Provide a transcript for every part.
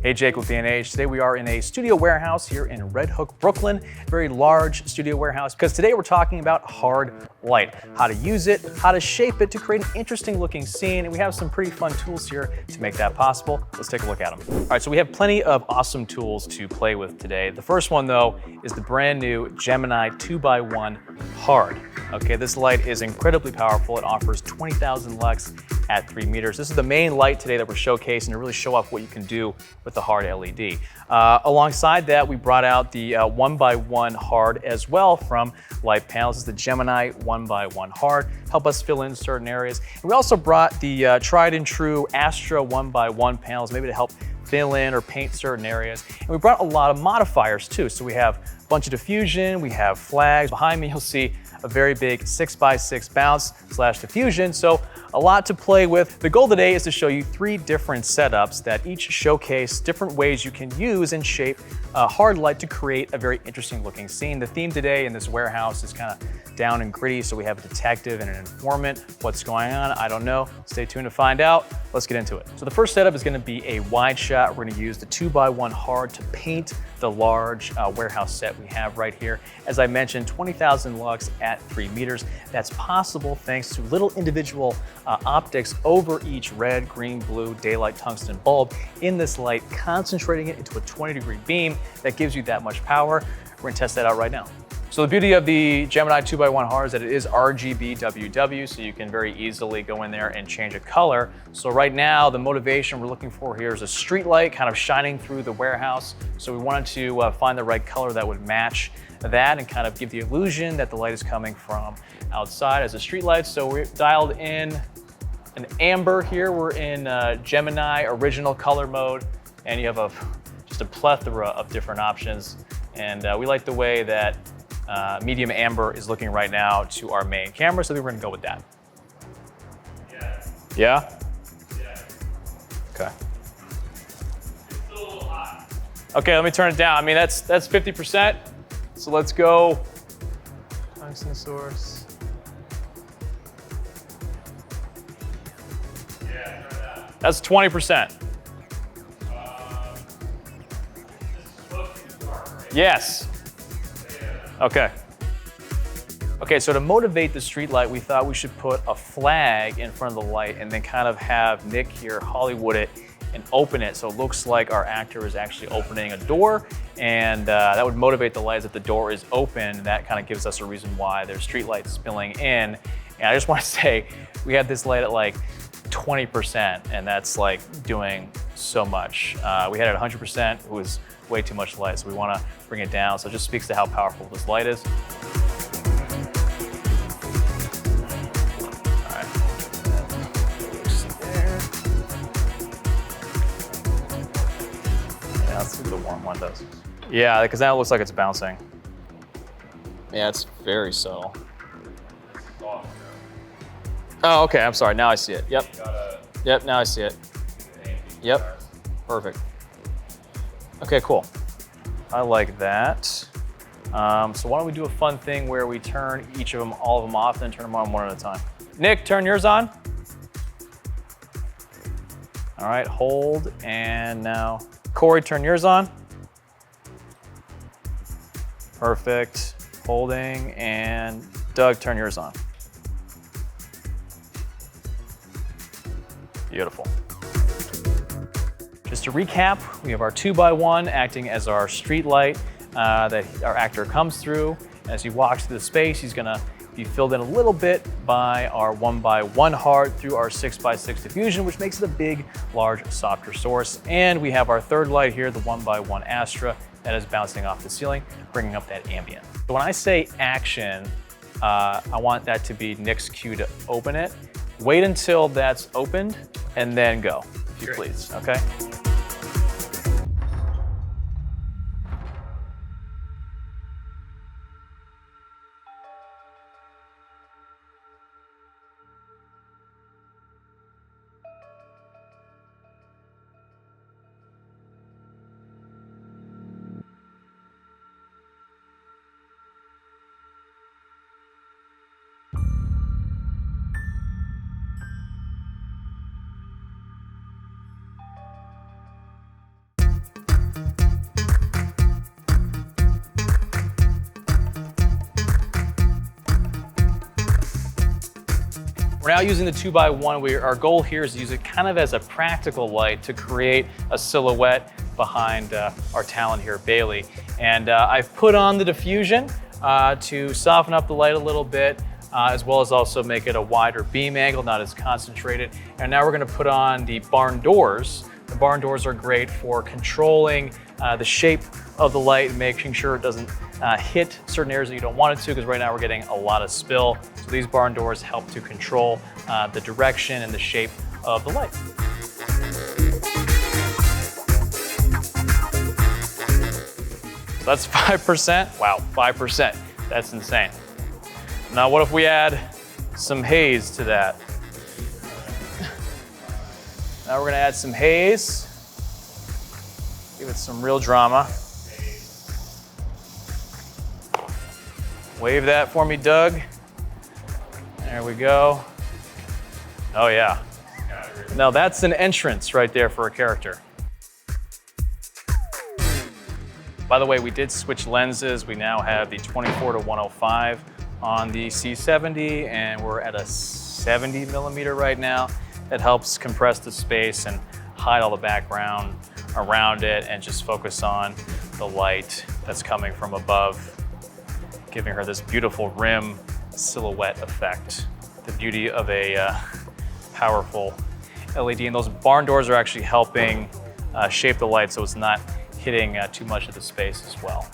Hey, Jake with B&H. Today we are in a studio warehouse here in Red Hook, Brooklyn. Very large studio warehouse because today we're talking about hard light, how to use it, how to shape it to create an interesting looking scene, and we have some pretty fun tools here to make that possible. Let's take a look at them. All right, so we have plenty of awesome tools to play with today. The first one though is the brand new Gemini 2x1 Hard. Okay, this light is incredibly powerful. It offers 20,000 lux at 3 meters. This is the main light today that we're showcasing to really show off what you can do with the hard LED. Alongside that, we brought out the 1x1 Hard as well from Litepanels. This is the Gemini 1x1 Hard. Help us fill in certain areas. And we also brought the tried and true Astra 1x1 panels, maybe to help fill in or paint certain areas. And we brought a lot of modifiers too. So we have a bunch of diffusion, we have flags. Behind me, you'll see a very big 6x6 bounce / diffusion. So a lot to play with. The goal today is to show you 3 different setups that each showcase different ways you can use and shape hard light to create a very interesting looking scene. The theme today in this warehouse is kind of down and gritty, so we have a detective and an informant. What's going on? I don't know. Stay tuned to find out. Let's get into it. So the first setup is going to be a wide shot. We're going to use the 2x1 Hard to paint the large warehouse set we have right here. As I mentioned, 20,000 lux at 3 meters. That's possible thanks to little individual optics over each red, green, blue, daylight, tungsten bulb in this light, concentrating it into a 20-degree beam that gives you that much power. We're going to test that out right now. So the beauty of the Gemini 2x1 Hard is that it is RGB WW, so you can very easily go in there and change a color. So right now, the motivation we're looking for here is a street light kind of shining through the warehouse. So we wanted to find the right color that would match that and kind of give the illusion that the light is coming from outside as a street light. So we're dialed in an amber here. We're in Gemini original color mode, and you have just a plethora of different options. And we like the way that medium amber is looking right now to our main camera, so we're gonna go with that. Yeah. Yeah? Yeah. Okay. It's still a little hot. Okay, let me turn it down. I mean, that's 50%. So let's go. Tungsten source. Yeah, turn it down. That's 20%. This is supposed to be dark, right? Yes. Yeah. Okay. Okay, so to motivate the street light, we thought we should put a flag in front of the light and then kind of have Nick here Hollywood it and open it so it looks like our actor is actually opening a door, and that would motivate the lights. If the door is open, that kind of gives us a reason why there's street lights spilling in. And I just want to say, we had this light at like 20%, and that's like doing so much. We had it at 100%, it was way too much light, so we want to bring it down. So it just speaks to how powerful this light is. All right. There. Yeah, let's see what the warm one does. Yeah, because now it looks like it's bouncing. Yeah, it's very subtle. Soft, Oh, okay, I'm sorry, now I see it. Yep, you gotta yep, now I see it. Yep, perfect. Okay, cool. I like that. So why don't we do a fun thing where we turn each of them, all of them off, and then turn them on one at a time. Nick, turn yours on. All right, hold, and now Corey, turn yours on. Perfect, holding, and Doug, turn yours on. Beautiful. Just to recap, we have our 2x1 acting as our street light that our actor comes through. As he walks through the space, he's gonna be filled in a little bit by our 1x1 Hard through our 6x6 diffusion, which makes it a big, large, softer source. And we have our third light here, the 1x1 Astra, that is bouncing off the ceiling, bringing up that ambient. So when I say action, I want that to be Nick's cue to open it. Wait until that's opened and then go, if you please, okay? We're now using the 2x1. Our goal here is to use it kind of as a practical light to create a silhouette behind our talent here, Bailey. And I've put on the diffusion to soften up the light a little bit, as well as also make it a wider beam angle, not as concentrated. And now we're gonna put on the barn doors. The barn doors are great for controlling the shape of the light and making sure it doesn't hit certain areas that you don't want it to, because right now we're getting a lot of spill. So these barn doors help to control the direction and the shape of the light. So that's 5%. Wow, 5%. That's insane. Now what if we add some haze to that? Now we're gonna add some haze. Give it some real drama. Wave that for me, Doug. There we go. Oh yeah. Now that's an entrance right there for a character. By the way, we did switch lenses. We now have the 24-105 on the C70, and we're at a 70 millimeter right now. That helps compress the space and hide all the background around it and just focus on the light that's coming from above, giving her this beautiful rim silhouette effect. The beauty of a powerful LED. And those barn doors are actually helping shape the light so it's not hitting too much of the space as well.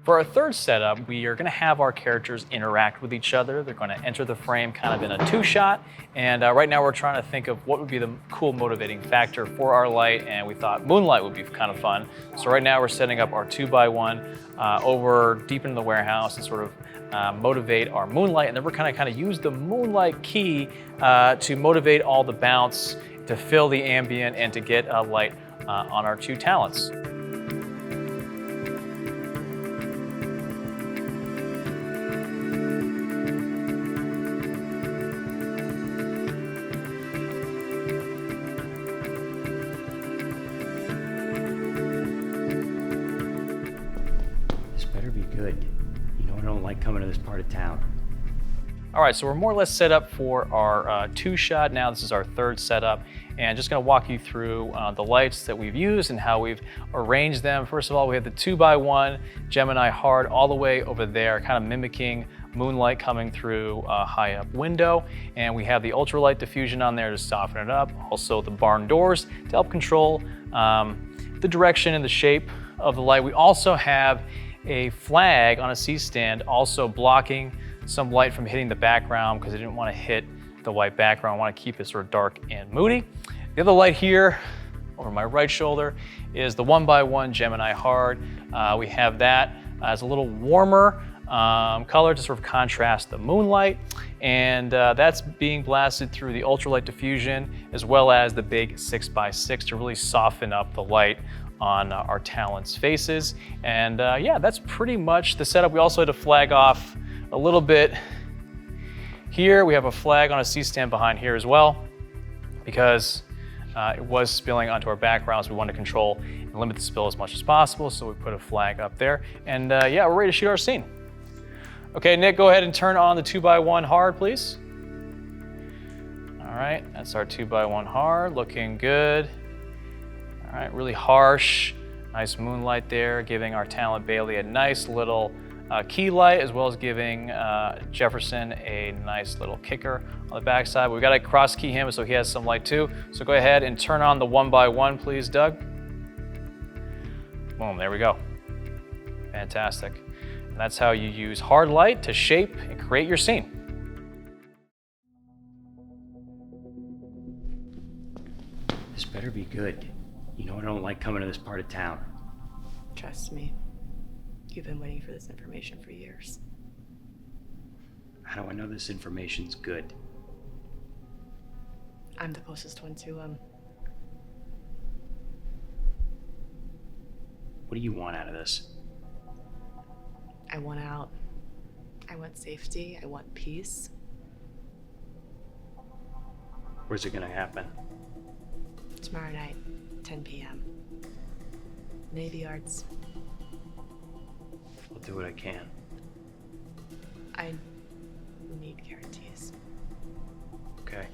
For our third setup, we are going to have our characters interact with each other. They're going to enter the frame kind of in a two-shot. And right now we're trying to think of what would be the cool motivating factor for our light, and we thought moonlight would be kind of fun. So right now we're setting up our 2x1 over deep into the warehouse and sort of motivate our moonlight. And then we're kind of use the moonlight key to motivate all the bounce, to fill the ambient, and to get a light on our two talents. Good. You know I don't like coming to this part of town. All right, so we're more or less set up for our two-shot now. This is our third setup, and just gonna walk you through the lights that we've used and how we've arranged them. First of all, we have the 2x1 Gemini hard all the way over there, kind of mimicking moonlight coming through a high-up window. And we have the ultralight diffusion on there to soften it up. Also the barn doors to help control the direction and the shape of the light. We also have a flag on a C-stand also blocking some light from hitting the background because I didn't want to hit the white background. I want to keep it sort of dark and moody. The other light here over my right shoulder is the 1x1 Gemini hard. We have that as a little warmer color to sort of contrast the moonlight, and that's being blasted through the ultralight diffusion as well as the big 6x6 to really soften up the light on our talents' faces. And yeah, that's pretty much the setup. We also had to flag off a little bit here. We have a flag on a C-stand behind here as well because it was spilling onto our background, so we wanted to control and limit the spill as much as possible, so we put a flag up there. And yeah, we're ready to shoot our scene. Okay, Nick, go ahead and turn on the 2x1 hard, please. All right, that's our 2x1 hard, looking good. All right, really harsh, nice moonlight there, giving our talent Bailey a nice little key light, as well as giving Jefferson a nice little kicker on the backside. We've got to cross key him so he has some light too. So go ahead and turn on the 1x1, please, Doug. Boom, there we go. Fantastic. And that's how you use hard light to shape and create your scene. This better be good. You know I don't like coming to this part of town. Trust me. You've been waiting for this information for years. How do I know this information's good? I'm the closest one to him. What do you want out of this? I want out. I want safety. I want peace. Where's it gonna happen? Tomorrow night, 10 p.m. Navy Yards. I'll do what I can. I need guarantees. Okay.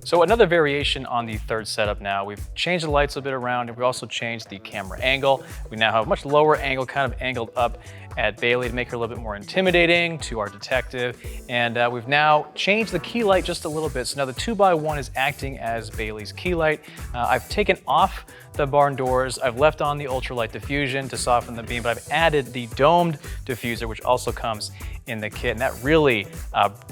So another variation on the third setup now, we've changed the lights a bit around and we also changed the camera angle. We now have a much lower angle, kind of angled up at Bailey to make her a little bit more intimidating to our detective. And we've now changed the key light just a little bit. So now the 2x1 is acting as Bailey's key light. I've taken off the barn doors. I've left on the ultralight diffusion to soften the beam, but I've added the domed diffuser, which also comes in the kit. And that really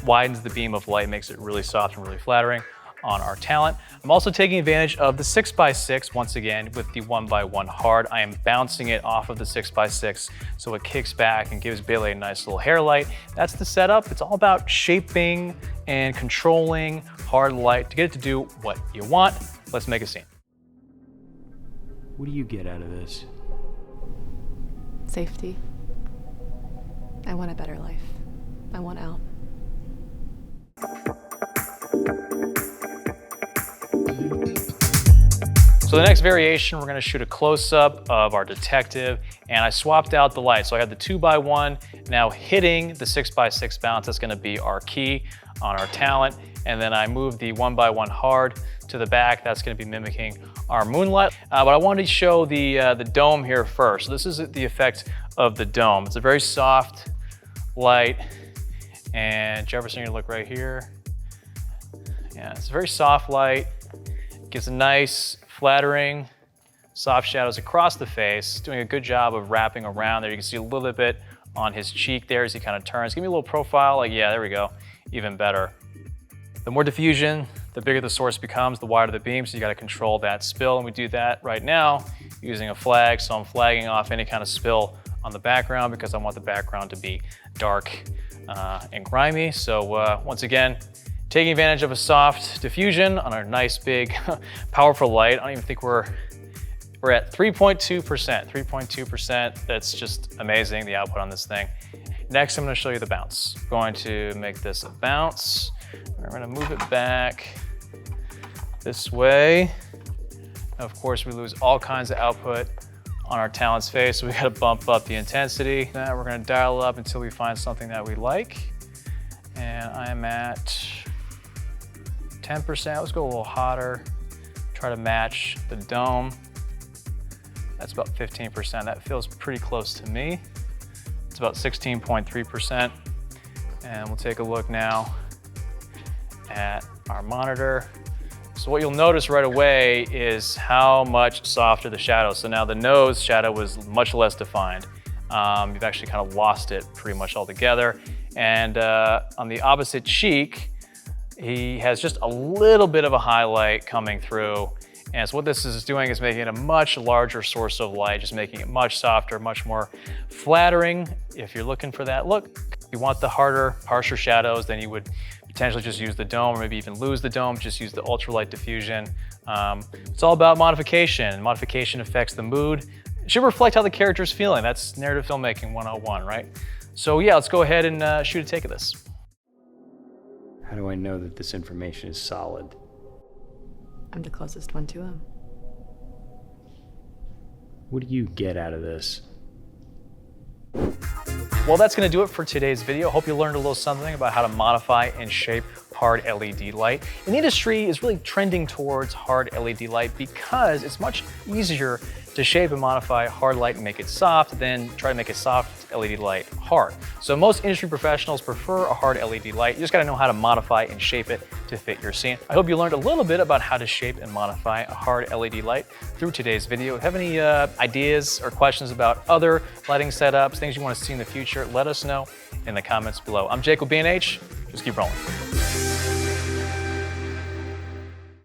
widens the beam of light, makes it really soft and really flattering on our talent. I'm also taking advantage of the 6x6 once again with the 1x1 hard. I am bouncing it off of the 6x6 so it kicks back and gives Bailey a nice little hair light. That's the setup. It's all about shaping and controlling hard light to get it to do what you want. Let's make a scene. What do you get out of this? Safety. I want a better life. I want out. So the next variation, we're gonna shoot a close-up of our detective, and I swapped out the light. So I had the 2x1 now hitting the 6x6 bounce. That's gonna be our key on our talent. And then I moved the 1x1 hard to the back. That's gonna be mimicking our moonlight. But I wanted to show the dome here first. So this is the effect of the dome. It's a very soft light. And Jefferson, you're gonna look right here. Yeah, it's a very soft light. Gives a nice, flattering, soft shadows across the face. Doing a good job of wrapping around there. You can see a little bit on his cheek there as he kind of turns. Give me a little profile, like, yeah, there we go, even better. The more diffusion, the bigger the source becomes, the wider the beam, so you gotta control that spill, and we do that right now using a flag. So I'm flagging off any kind of spill on the background because I want the background to be dark and grimy. So once again, taking advantage of a soft diffusion on our nice big powerful light. I don't even think we're at 3.2%, 3.2%. That's just amazing, the output on this thing. Next, I'm gonna show you the bounce. I'm going to make this a bounce. We're gonna move it back this way. Of course, we lose all kinds of output on our talent's face, so we gotta bump up the intensity. Now we're gonna dial it up until we find something that we like. And I am at 10%, let's go a little hotter. Try to match the dome. That's about 15%. That feels pretty close to me. It's about 16.3%. And we'll take a look now at our monitor. So what you'll notice right away is how much softer the shadow. So now the nose shadow was much less defined. You've actually kind of lost it pretty much altogether. And on the opposite cheek, he has just a little bit of a highlight coming through. And so what this is doing is making it a much larger source of light, just making it much softer, much more flattering. If you're looking for that look, if you want the harder, harsher shadows, then you would potentially just use the dome or maybe even lose the dome, just use the ultralight diffusion. It's all about modification. Modification affects the mood. It should reflect how the character's feeling. That's narrative filmmaking 101, right? So yeah, let's go ahead and shoot a take of this. How do I know that this information is solid? I'm the closest one to him. What do you get out of this? Well, that's gonna do it for today's video. Hope you learned a little something about how to modify and shape hard LED light. And the industry is really trending towards hard LED light because it's much easier to shape and modify hard light and make it soft than try to make a soft LED light hard. So most industry professionals prefer a hard LED light. You just gotta know how to modify and shape it to fit your scene. I hope you learned a little bit about how to shape and modify a hard LED light through today's video. If you have any ideas or questions about other lighting setups, things you wanna see in the future, let us know in the comments below. I'm Jake with B&H, just keep rolling.